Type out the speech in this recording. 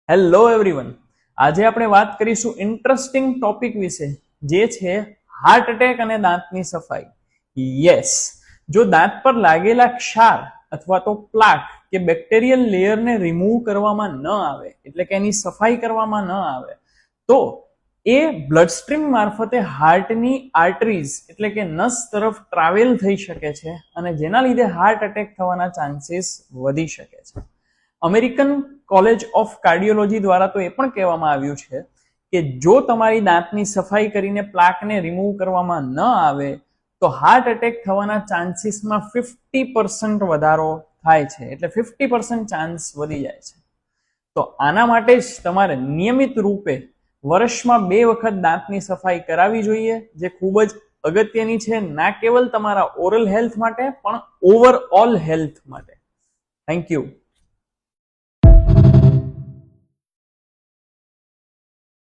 Hello everyone, આજે આપણે વાત કરીશું ઇન્ટરેસ્ટિંગ ટોપિક વિશે, જે છે હાર્ટ એટેક અને દાંતની સફાઈ. યસ, જો દાંત પર લાગેલા ક્ષાર અથવા તો પ્લાક કે બેક્ટેરિયલ લેયરને રિમૂવ કરવામાં ન આવે, એટલે કે એની સફાઈ કરવામાં ન આવે, તો એ બ્લડસ્ટ્રીમ મારફતે હાર્ટની આર્ટરીઝ એટલે કે નસ તરફ ટ્રાવેલ થઈ શકે છે અને જેના લીધે હાર્ટ એટેક થવાના ચાન્સીસ વધી શકે છે. અમેરિકન કોલેજ ઓફ કાર્ડિયોલોજી દ્વારા તો એ પણ કહેવામાં આવ્યું છે કે જો તમારી દાંતની સફાઈ કરીને પ્લાકને રિમૂવ કરવામાં ન આવે તો હાર્ટ એટેક થવાના ચાન્સીસમાં 50% વધારો થાય છે, એટલે 50% ચાન્સ વધી જાય છે. તો આના માટે જ તમારે નિયમિત રૂપે વર્ષમાં 2 વખત દાંતની સફાઈ કરાવવી જોઈએ, જે ખૂબ જ અગત્યની છે, ના કેવલ તમારા ઓરલ હેલ્થ માટે પણ ઓવરઓલ હેલ્થ માટે. Thank you.